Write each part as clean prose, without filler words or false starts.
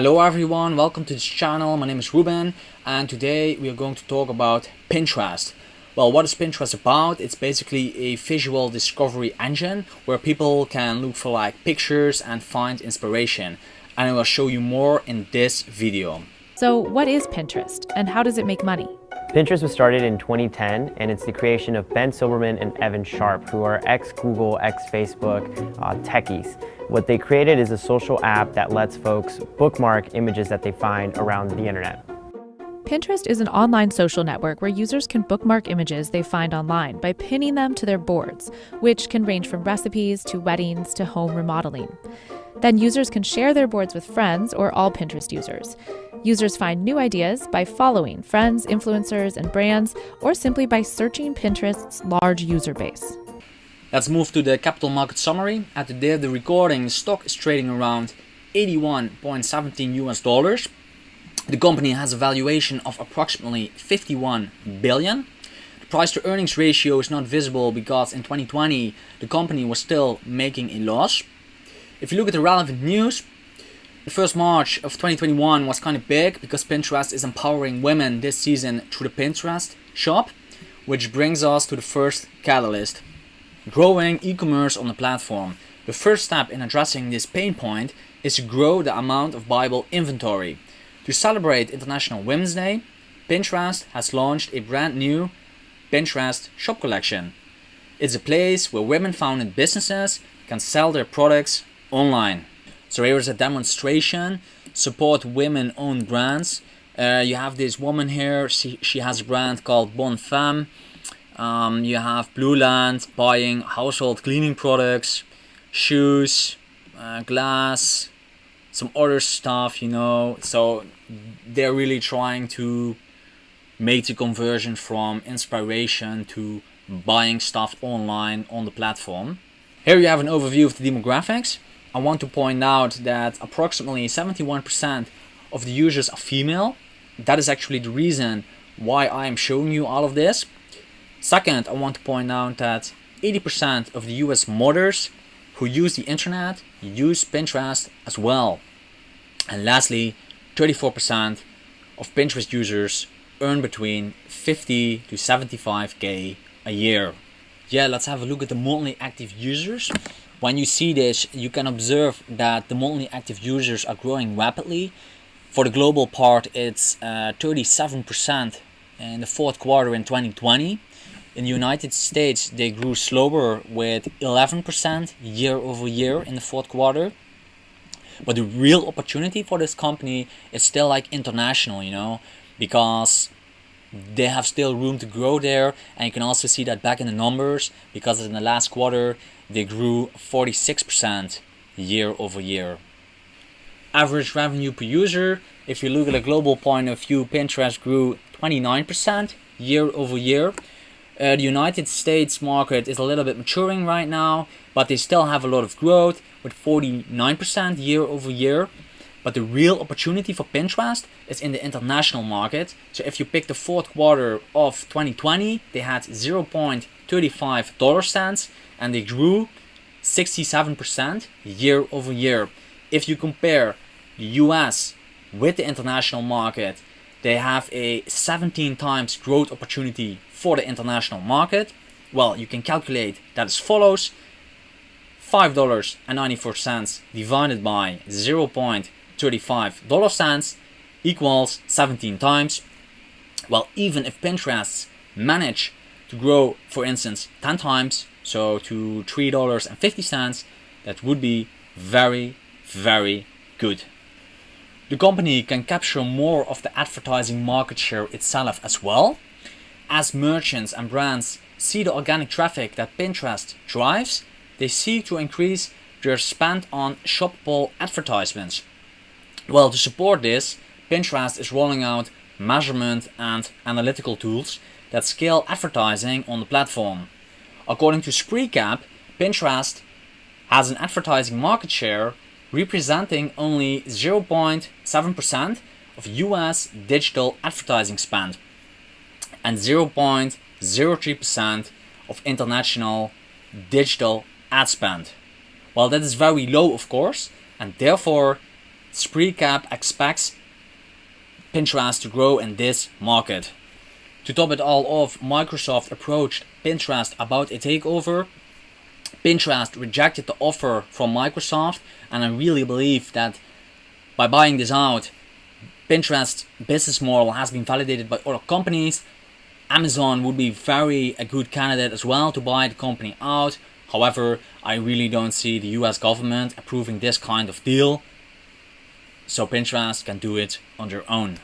Hello everyone, welcome to this channel. My name is Ruben and today we are going to talk about Pinterest. Well, what is Pinterest about? It's basically a visual discovery engine where people can look for like pictures and find inspiration. And I will show you more in this video. So what is Pinterest and how does it make money? Pinterest was started in 2010 and it's the creation of Ben Silbermann and Evan Sharp, who are ex-Google, ex-Facebook techies. What they created is a social app that lets folks bookmark images that they find around the internet. Pinterest is an online social network where users can bookmark images they find online by pinning them to their boards, which can range from recipes to weddings to home remodeling. Then users can share their boards with friends or all Pinterest users. Users find new ideas by following friends, influencers, and brands, or simply by searching Pinterest's large user base. Let's move to the capital market summary. At the day of the recording, the stock is trading around 81.17 US dollars. The company has a valuation of approximately 51 billion. The price to earnings ratio is not visible because in 2020 the company was still making a loss. If you look at the relevant news, the 1st March of 2021 was kind of big because Pinterest is empowering women this season through the Pinterest shop, which brings us to the first catalyst. Growing e-commerce on the platform. The first step in addressing this pain point is to grow the amount of Bible inventory. To celebrate International Women's Day, Pinterest has launched a brand new Pinterest shop collection. It's a place where women-founded businesses can sell their products online. So here is a demonstration. Support women-owned brands. You have this woman here. She has a brand called Bonne Femme. You have Blue Land buying household cleaning products, shoes, glass, some other stuff, you know. So they're really trying to make the conversion from inspiration to buying stuff online on the platform. Here you have an overview of the demographics. I want to point out that approximately 71% of the users are female. That is actually the reason why I am showing you all of this. Second, I want to point out that 80% of the US mothers who use the internet use Pinterest as well. And lastly, 34% of Pinterest users earn between 50 to 75k a year. Yeah, let's have a look at the monthly active users. When you see this, you can observe that the monthly active users are growing rapidly. For the global part, it's 37% in the 4th quarter in 2020. In the United States, they grew slower with 11% year over year in the 4th quarter. But the real opportunity for this company is still like international, you know, because they have still room to grow there. And you can also see that back in the numbers, because in the last quarter, they grew 46% year over year. Average revenue per user, if you look at a global point of view, Pinterest grew 29% year over year. The United States market is a little bit maturing right now, but they still have a lot of growth with 49% year over year. But the real opportunity for Pinterest is in the international market. So if you pick the 4th quarter of 2020, they had 0.35 dollar cents and they grew 67% year over year. If you compare the US with the international market, they have a 17 times growth opportunity for the international market. Well, you can calculate that as follows. $5.94 divided by 0.35 dollar cents equals 17 times. Well, even if Pinterest managed to grow, for instance, 10 times, so to $3.50, that would be very, very good. The company can capture more of the advertising market share itself as well. As merchants and brands see the organic traffic that Pinterest drives, they seek to increase their spend on shoppable advertisements. Well, to support this, Pinterest is rolling out measurement and analytical tools that scale advertising on the platform. According to Spreecap, Pinterest has an advertising market share representing only 0.7% of US digital advertising spend and 0.03% of international digital ad spend. Well, that is very low, of course, and therefore Spreecap expects Pinterest to grow in this market. To top it all off, Microsoft approached Pinterest about a takeover. Pinterest rejected the offer from Microsoft, and I really believe that by buying this out, Pinterest's business model has been validated by other companies. Amazon would be a good candidate as well to buy the company out. However, I really don't see the US government approving this kind of deal, so Pinterest can do it on their own.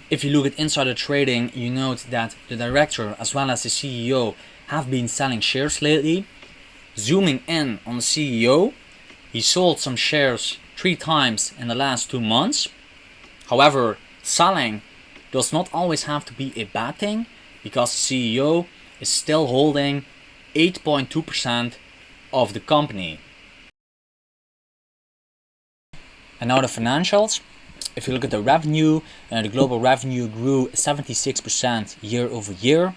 If you look at insider trading, you note that the director as well as the CEO have been selling shares lately. Zooming in on the CEO, he sold some shares 3 times in the last 2 months. However, selling does not always have to be a bad thing, because the CEO is still holding 8.2% of the company. And now the financials. If you look at the revenue, the global revenue grew 76% year over year.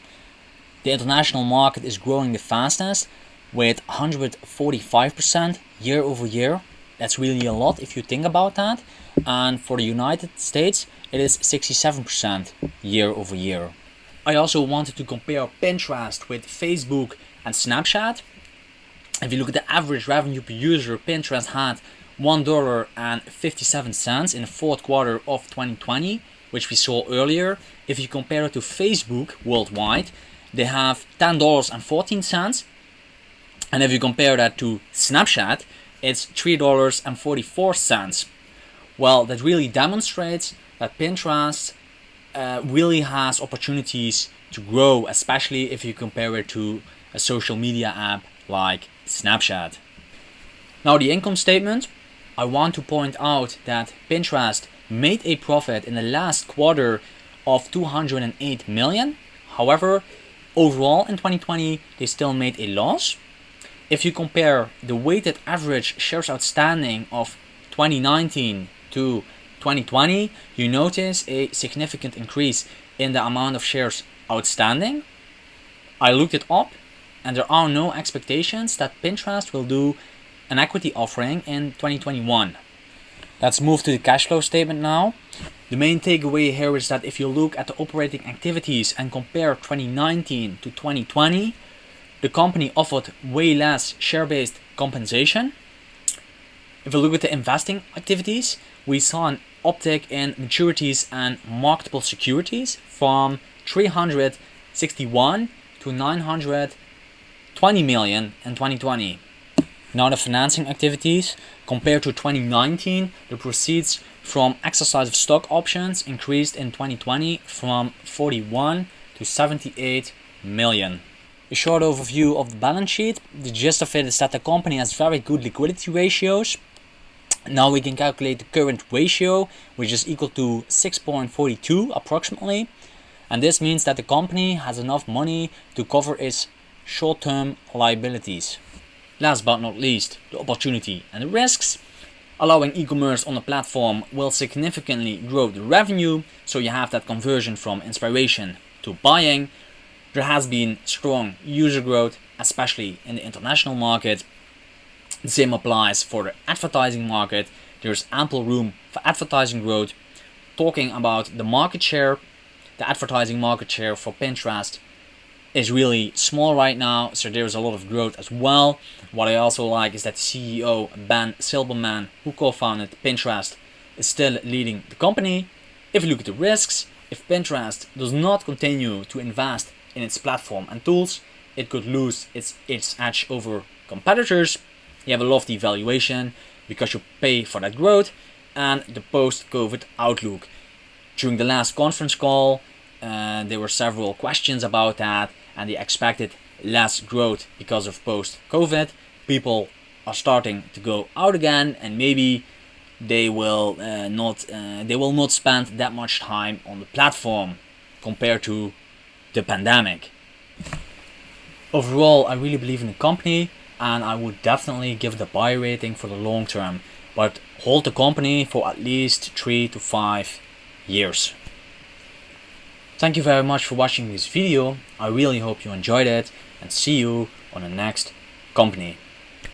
The international market is growing the fastest with 145% year over year. That's really a lot if you think about that. And for the United States, it is 67% year over year. I also wanted to compare Pinterest with Facebook and Snapchat. If you look at the average revenue per user, Pinterest had $1.57 in the fourth quarter of 2020, which we saw earlier. If you compare it to Facebook worldwide, they have $10.14. And if you compare that to Snapchat, it's $3.44. Well, that really demonstrates that Pinterest really has opportunities to grow, especially if you compare it to a social media app like Snapchat. Now the income statement. I want to point out that Pinterest made a profit in the last quarter of 208 million. However, overall in 2020, they still made a loss. If you compare the weighted average shares outstanding of 2019 to 2020, you notice a significant increase in the amount of shares outstanding. I looked it up, and there are no expectations that Pinterest will do an equity offering in 2021. Let's move to the cash flow statement now. The main takeaway here is that if you look at the operating activities and compare 2019 to 2020, the company offered way less share-based compensation. If we look at the investing activities, we saw an uptick in maturities and marketable securities from 361 to 920 million in 2020. Now the financing activities, compared to 2019, the proceeds from exercise of stock options increased in 2020 from 41 to 78 million. A short overview of the balance sheet. The gist of it is that the company has very good liquidity ratios. Now we can calculate the current ratio, which is equal to 6.42 approximately. And this means that the company has enough money to cover its short-term liabilities. Last but not least, the opportunity and the risks. Allowing e-commerce on the platform will significantly grow the revenue, so you have that conversion from inspiration to buying. There has been strong user growth, especially in the international market. The same applies for the advertising market. There's ample room for advertising growth. Talking about the market share, the advertising market share for Pinterest is really small right now, so there's a lot of growth as well. What I also like is that CEO Ben Silbermann, who co-founded Pinterest, is still leading the company. If you look at the risks, if Pinterest does not continue to invest in its platform and tools, it could lose its edge over competitors. You have a lofty valuation because you pay for that growth, and the post-COVID outlook. During the last conference call, there were several questions about that, and they expected less growth because of post-COVID. People are starting to go out again, and maybe they will not spend that much time on the platform compared to the pandemic. Overall, I really believe in the company, and I would definitely give the buy rating for the long term, but hold the company for at least 3 to 5 years. Thank you very much for watching this video. I really hope you enjoyed it, and see you on the next company.